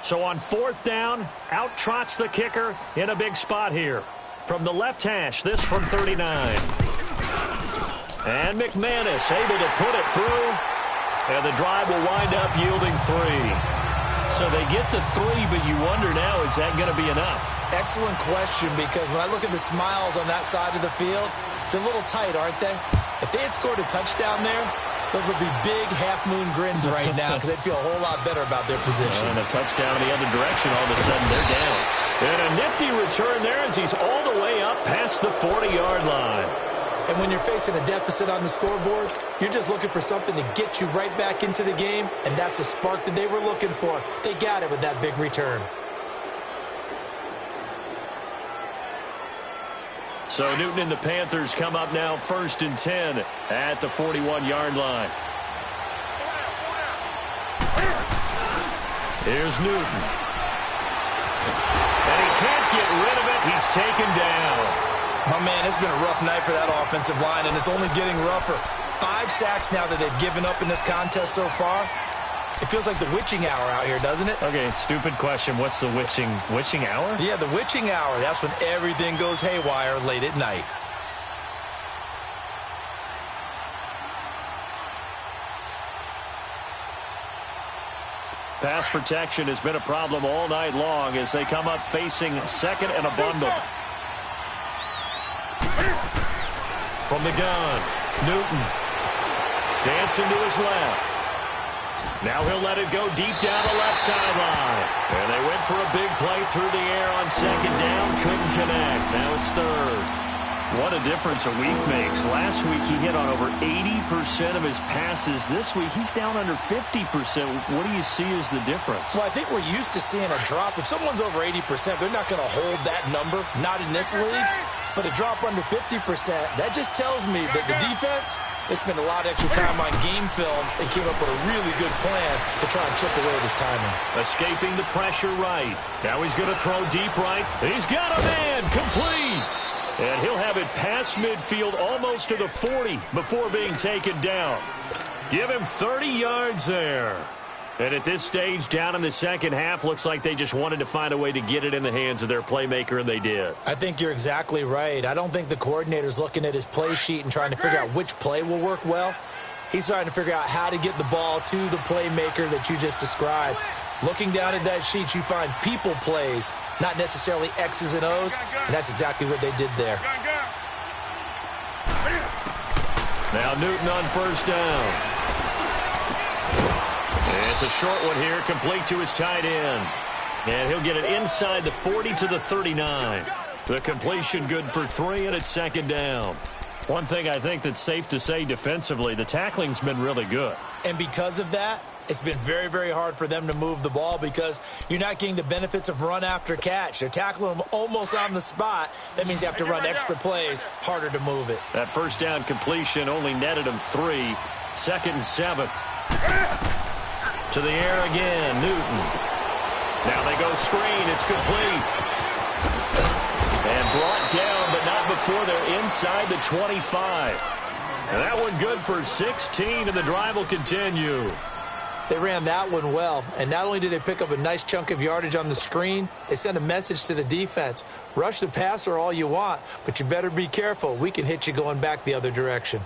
So on 4th down, out trots the kicker in a big spot here. From the left hash, this from 39. And McManus able to put it through. And the drive will wind up yielding 3. So they get the 3, but you wonder now, is that going to be enough? Excellent question, because when I look at the smiles on that side of the field, they're a little tight, aren't they? If they had scored a touchdown there, those would be big half-moon grins right now because they'd feel a whole lot better about their position. And a touchdown in the other direction, all of a sudden they're down. And a nifty return there as he's all the way up past the 40-yard line. And when you're facing a deficit on the scoreboard, you're just looking for something to get you right back into the game, and that's the spark that they were looking for. They got it with that big return. So Newton and the Panthers come up now 1st and 10 at the 41-yard line. Here's Newton. And he can't get rid of it. He's taken down. My man, it's been a rough night for that offensive line, and it's only getting rougher. 5 sacks now that they've given up in this contest so far. It feels like the witching hour out here, doesn't it? Okay, stupid question. What's the witching hour? Yeah, the witching hour. That's when everything goes haywire late at night. Pass protection has been a problem all night long as they come up facing 2nd and a bundle. From the gun, Newton dancing to his left. Now he'll let it go deep down the left sideline. And they went for a big play through the air on second down. Couldn't connect. Now it's third. What a difference a week makes. Last week he hit on over 80% of his passes. This week he's down under 50%. What do you see as the difference? Well, I think we're used to seeing a drop. If someone's over 80%, they're not going to hold that number. Not in this league. But a drop under 50%, that just tells me that the defense, they spent a lot of extra time on game films and came up with a really good plan to try and chip away at his timing. Escaping the pressure right. Now he's going to throw deep right. He's got a man. Complete. And he'll have it past midfield almost to the 40 before being taken down. Give him 30 yards there. And at this stage, down in the second half, looks like they just wanted to find a way to get it in the hands of their playmaker, and they did. I think you're exactly right. I don't think the coordinator's looking at his play sheet and trying to figure out which play will work well. He's trying to figure out how to get the ball to the playmaker that you just described. Looking down at that sheet, you find people plays, not necessarily X's and O's, and that's exactly what they did there. Now Newton on first down. And it's a short one here, complete to his tight end. And he'll get it inside the 40 to the 39. The completion good for 3, and it's second down. One thing I think that's safe to say defensively, the tackling's been really good. And because of that, it's been very, very hard for them to move the ball because you're not getting the benefits of run after catch. They're tackling them almost on the spot. That means you have to run extra plays, harder to move it. That first down completion only netted him 3. Second and 7. To the air again, Newton. Now they go screen. It's complete. And brought down, but not before they're inside the 25. And that one good for 16, and the drive will continue. They ran that one well, and not only did they pick up a nice chunk of yardage on the screen, they sent a message to the defense. Rush the passer all you want, but you better be careful. We can hit you going back the other direction.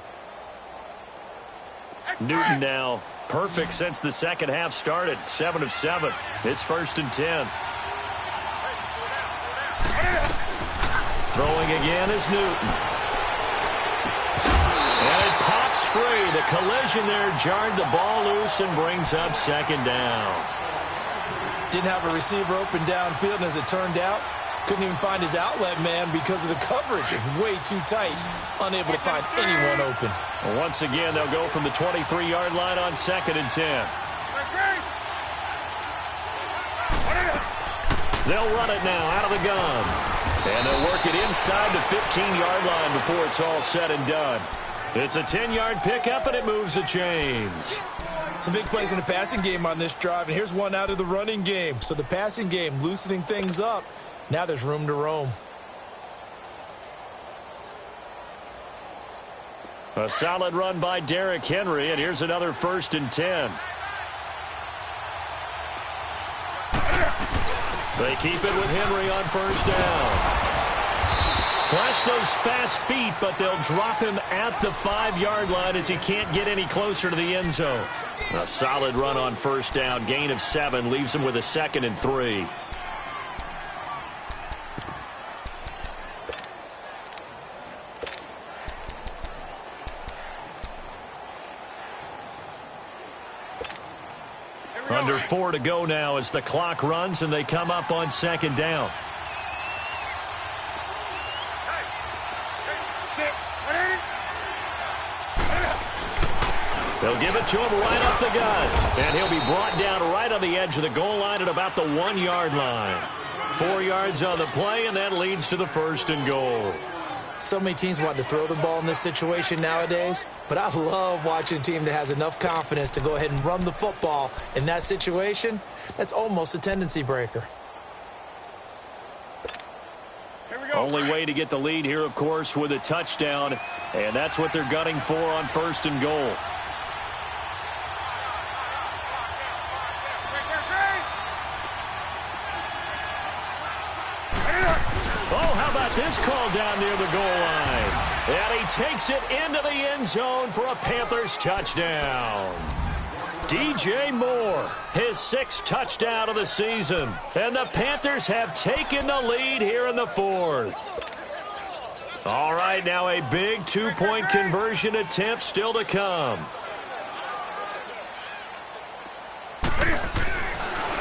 Newton now perfect since the second half started. 7 of 7. It's first and 10. Throwing again is Newton. And it pops free. The collision there jarred the ball loose and brings up second down. Didn't have a receiver open downfield, and as it turned out, couldn't even find his outlet man because of the coverage. It's way too tight. Unable to find anyone open. Well, once again, they'll go from the 23-yard line on second and 10. They'll run it now out of the gun. And they'll work it inside the 15-yard line before it's all said and done. It's a 10-yard pickup, and it moves the chains. Some big plays in the passing game on this drive, and here's one out of the running game. So the passing game loosening things up. Now there's room to roam. A solid run by Derrick Henry, and here's another first and 10. They keep it with Henry on first down. Flash those fast feet, but they'll drop him at the 5-yard line as he can't get any closer to the end zone. A solid run on first down. Gain of 7 leaves him with a second and 3. Under 4 to go now as the clock runs, and they come up on second down. They'll give it to him right off the gun. And he'll be brought down right on the edge of the goal line at about the 1-yard line. 4 yards on the play, and that leads to the first and goal. So many teams want to throw the ball in this situation nowadays, but I love watching a team that has enough confidence to go ahead and run the football in that situation. That's almost a tendency breaker. Only way to get the lead here, of course, with a touchdown, and that's what they're gunning for on first and goal. Oh, how about this call down near the goal line? And he takes it into the end zone for a Panthers touchdown. DJ Moore, his 6th touchdown of the season. And the Panthers have taken the lead here in the 4th. All right, now a big 2-point conversion attempt still to come.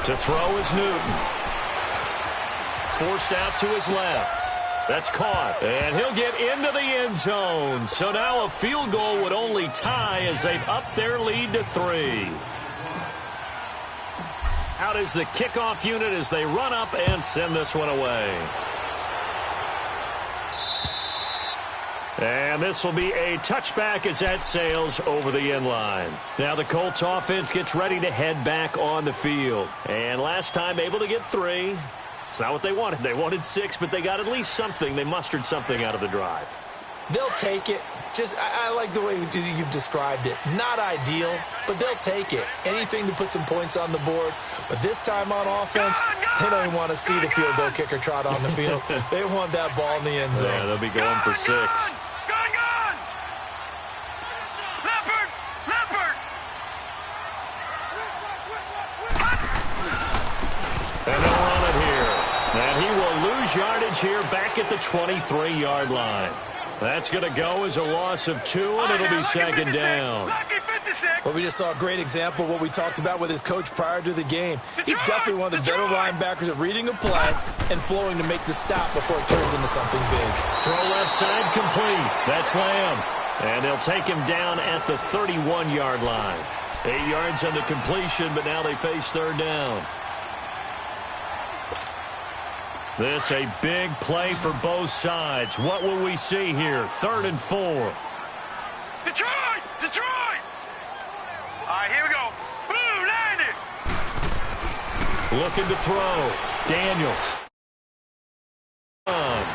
To throw is Newton. Forced out to his left. That's caught, and he'll get into the end zone. So now a field goal would only tie as they've upped their lead to 3. Out is the kickoff unit as they run up and send this one away. And this will be a touchback as that sails over the end line. Now the Colts offense gets ready to head back on the field. And last time able to get 3. It's not what they wanted. They wanted 6, but they got at least something. They mustered something out of the drive. They'll take it. I like the way you've described it. Not ideal, but they'll take it. Anything to put some points on the board. But this time on offense, they don't even want to see the field goal kicker trot on the field. They want that ball in the end zone. Yeah, they'll be going for 6. Gone! Leopard! And they'll run it here. And he will lose yardage here back at the 23-yard line. That's going to go as a loss of 2, and it'll be second down. Well, we just saw a great example of what we talked about with his coach prior to the game. He's definitely one of the better linebackers at reading a play and flowing to make the stop before it turns into something big. Throw left side complete. That's Lamb. And they'll take him down at the 31-yard line. 8 yards on the completion, but now they face third down. This a big play for both sides. What will we see here? 3rd and 4. Detroit! All right, here we go. Boom, landed! Looking to throw. Daniels. And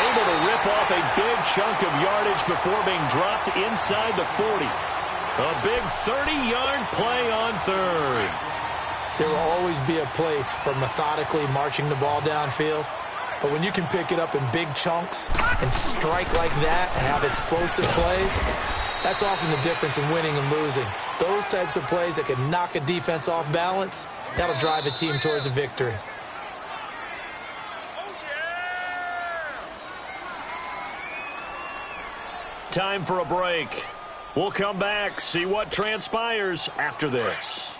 able to rip off a big chunk of yardage before being dropped inside the 40. A big 30-yard play on 3rd. There will always be a place for methodically marching the ball downfield. But when you can pick it up in big chunks and strike like that and have explosive plays, that's often the difference in winning and losing. Those types of plays that can knock a defense off balance, that'll drive a team towards a victory. Time for a break. We'll come back, see what transpires after this.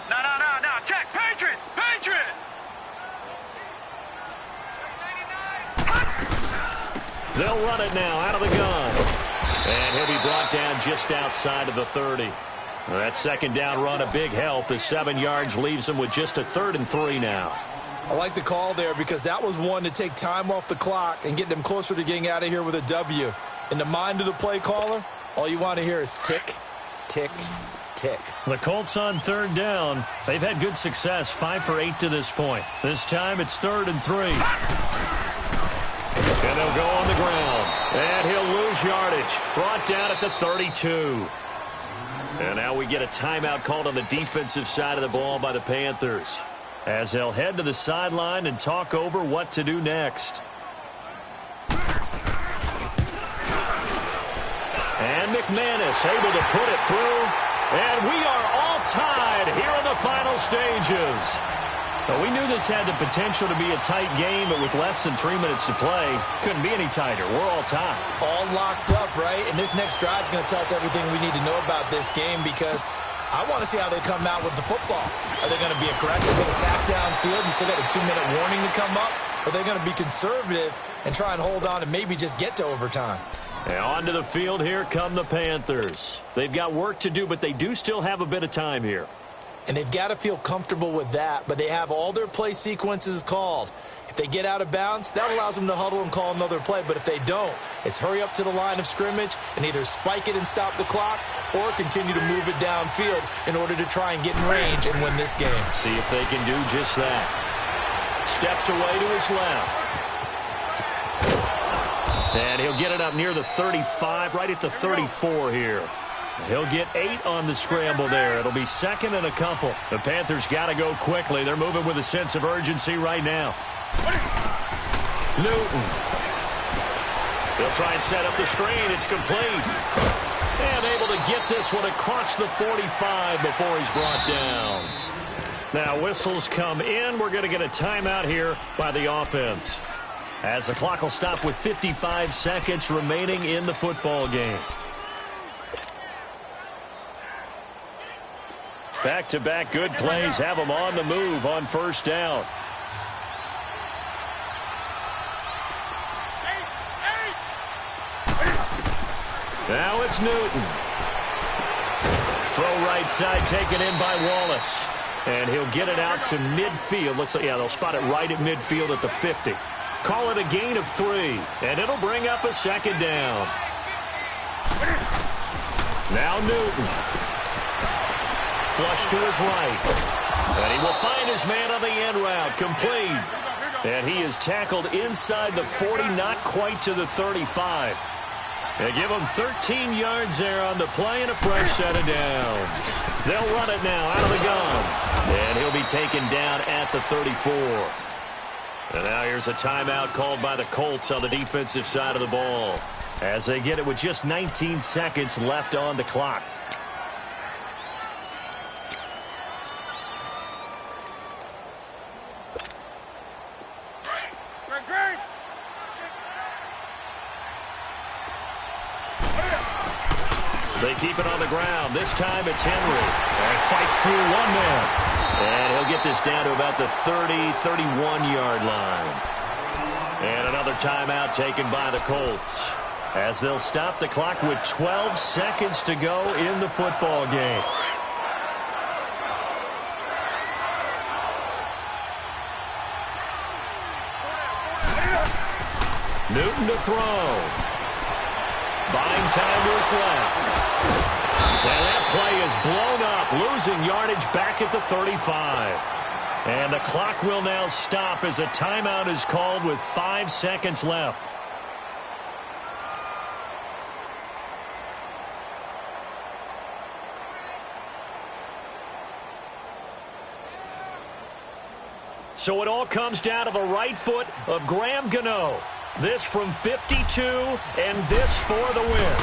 No. Check. Patriot! They'll run it now out of the gun. And he'll be brought down just outside of the 30. That second down run, a big help as 7 yards leaves them with just a 3rd and 3 now. I like the call there because that was one to take time off the clock and get them closer to getting out of here with a W. In the mind of the play caller, all you want to hear is tick, tick, tick. The Colts on 3rd down. They've had good success, 5 for 8 to this point. This time it's 3rd and 3. And they'll go on the ground. And he'll lose yardage. Brought down at the 32. And now we get a timeout called on the defensive side of the ball by the Panthers, as they'll head to the sideline and talk over what to do next. And McManus able to put it through. And we are all tied here in the final stages. Well, we knew this had the potential to be a tight game, but with less than 3 minutes to play, couldn't be any tighter. We're all tied. All locked up, right? And this next drive is going to tell us everything we need to know about this game because I want to see how they come out with the football. Are they going to be aggressive and attack downfield? You still got a 2-minute warning to come up? Or are they going to be conservative and try and hold on and maybe just get to overtime? And onto the field here come the Panthers. They've got work to do, but they do still have a bit of time here. And they've got to feel comfortable with that, but they have all their play sequences called. If they get out of bounds, that allows them to huddle and call another play. But if they don't, it's hurry up to the line of scrimmage and either spike it and stop the clock or continue to move it downfield in order to try and get in range and win this game. See if they can do just that. Steps away to his left. And he'll get it up near the 35, right at the 34 here. He'll get 8 on the scramble there. It'll be 2nd and a couple. The Panthers got to go quickly. They're moving with a sense of urgency right now. Newton. They'll try and set up the screen. It's complete. And able to get this one across the 45 before he's brought down. Now whistles come in. We're going to get a timeout here by the offense. as the clock will stop with 55 seconds remaining in the football game. Back-to-back good plays have them on the move on first down. Now it's Newton. Throw right side taken in by Wallace. And he'll get it out to midfield. Looks like, yeah, they'll spot it right at midfield at the 50. Call it a gain of 3. And it'll bring up a second down. Now Newton. Flush to his right. And he will find his man on the end route. Complete. And he is tackled inside the 40, not quite to the 35. They give him 13 yards there on the play and a fresh set of downs. They'll run it now out of the gun. And he'll be taken down at the 34. And now here's a timeout called by the Colts on the defensive side of the ball, as they get it with just 19 seconds left on the clock. They keep it on the ground. This time it's Henry. And fights through one man. And he'll get this down to about the 30, 31-yard line. And another timeout taken by the Colts, as they'll stop the clock with 12 seconds to go in the football game. Newton to throw. Buying time to his left. And that play is blown up, losing yardage back at the 35. And the clock will now stop as a timeout is called with 5 seconds left. So it all comes down to the right foot of Graham Gano. This from 52, and this for the win.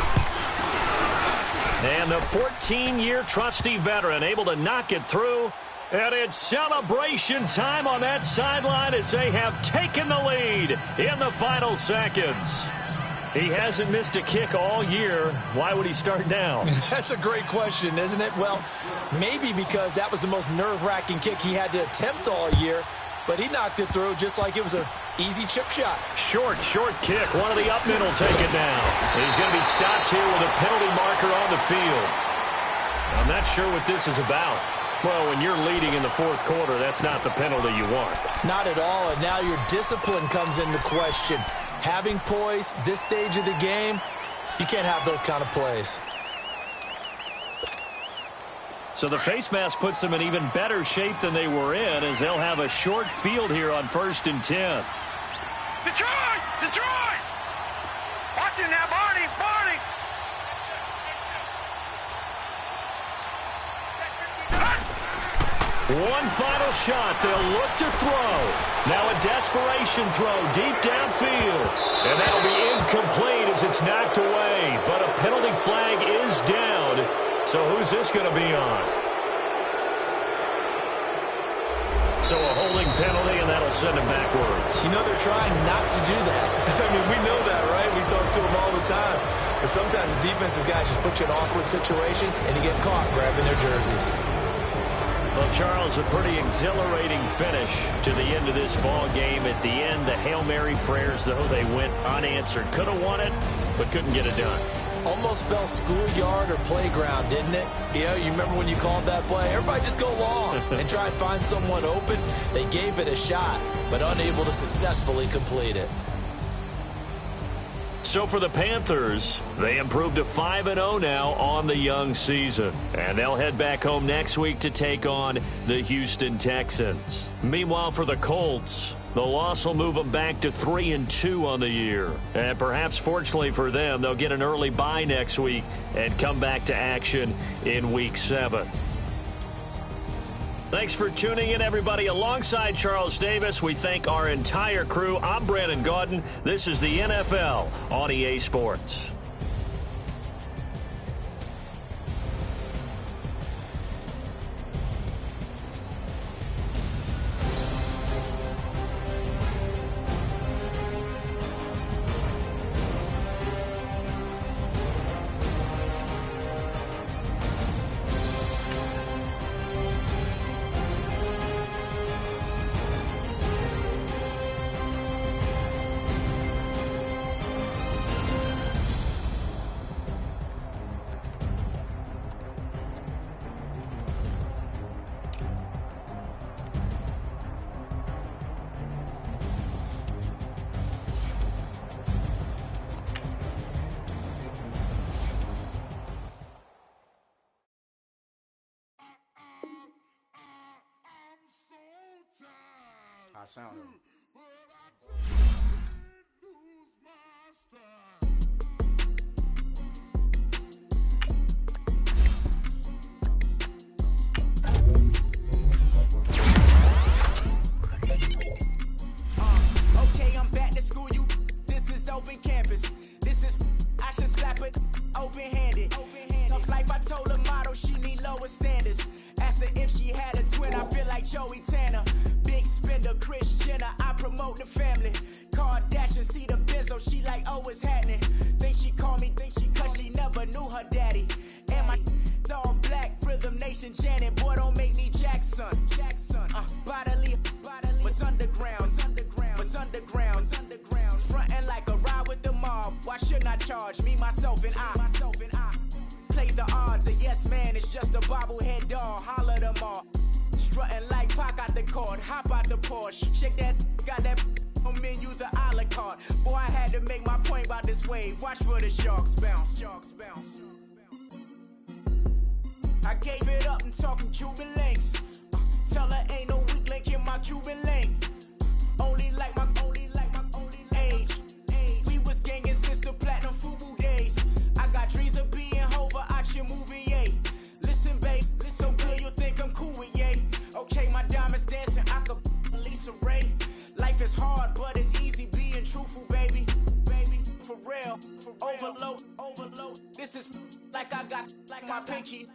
And the 14-year trusty veteran able to knock it through. And it's celebration time on that sideline as they have taken the lead in the final seconds. He hasn't missed a kick all year. Why would he start now? That's a great question, isn't it? Well, maybe because that was the most nerve-wracking kick he had to attempt all year. But he knocked it through just like it was an easy chip shot. Short kick. One of the up men will take it down. He's going to be stopped here with a penalty marker on the field. I'm not sure what this is about. Well, when you're leading in the fourth quarter, that's not the penalty you want. Not at all, and now your discipline comes into question. Having poise this stage of the game, you can't have those kind of plays. So the face mask puts them in even better shape than they were in, as they'll have a short field here on 1st and 10. Detroit! Detroit! Watch it now, Barney! Barney! One final shot. They'll look to throw. Now a desperation throw deep downfield. And that'll be incomplete as it's knocked away. But a penalty flag is down. So who's this going to be on? So a holding penalty, and that'll send him backwards. You know, they're trying not to do that. I mean, we know that, right? We talk to them all the time. But sometimes the defensive guys just put you in awkward situations, and you get caught grabbing their jerseys. Well, Charles, a pretty exhilarating finish to the end of this ball game. At the end, the Hail Mary prayers, though, they went unanswered. Could have won it, but couldn't get it done. Almost fell schoolyard or playground, didn't it? You remember when you called that play? Everybody just go long and try and find someone open. They gave it a shot, but unable to successfully complete it. So for the Panthers, they improved to 5-0 now on the young season. And they'll head back home next week to take on the Houston Texans. Meanwhile, for the Colts, the loss will move them back to 3-2 on the year. And perhaps fortunately for them, they'll get an early bye next week and come back to action in Week 7. Thanks for tuning in, everybody. Alongside Charles Davis, we thank our entire crew. I'm Brandon Gaudin. This is the NFL on EA Sports. I sound them. Okay, I'm back to school, you. This is open campus. This is, I should slap it open-handed. Tough life, I told her motto, she need lower standards. Asked her if she had a twin, I feel like Joey Tanner. Big spender, Kris Jenner, I promote the family. Kardashian, see the Benzo, she like, oh, it's happening. Think she called me, cause she never knew her daddy. And my all black, Rhythm Nation, Janet, boy, don't make me Jackson. Bodily, what's underground, what's underground, frontin' like a ride with the mob. Why shouldn't I charge me, myself, and I? Play the odds, a yes man, it's just a bobblehead doll. Holler them all. Strutting like Pac out the court, hop out the Porsche. Shake that, got that on menu, the a la carte. Boy, I had to make my point about this wave. Watch for the sharks bounce. I gave it up and talking Cuban links. Tell her ain't no weak link in my Cuban link. Only like my age. We was gangin' since the platinum FUBU days. I got dreams of being Hova out your movie, yay. Listen, babe, so good you'll think I'm cool with yay. Okay, my diamonds dancing, I could Lisa Ray. Life is hard, but it's easy being truthful, baby. For real, overload. This is like I got like my pinky.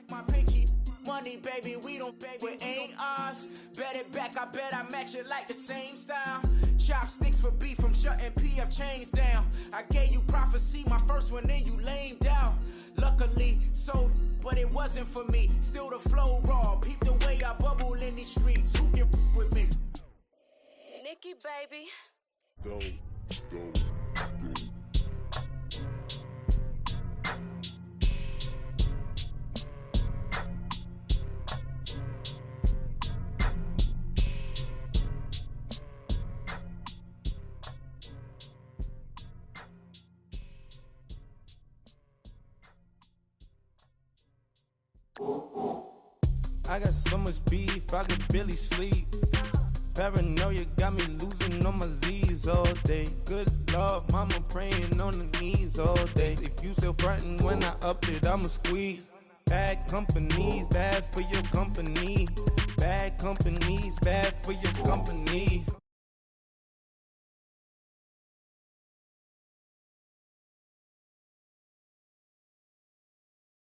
Money, baby, we don't pay, it ain't ours. Bet it back, I bet I match it like the same style. Chopsticks for beef, I'm shutting PF chains down. I gave you prophecy, my first one, then you lamed out. Luckily, so, but it wasn't for me. Still the flow raw, peep the way I bubble in these streets. Who can with me? Nikki, baby. Go. I got so much beef, I could barely sleep. Paranoia got me losing on my Z's all day. Good Lord, mama praying on the knees all day. If you still frontin' when I up it, I'ma squeeze. Bad companies, bad for your company. Bad companies, bad for your company.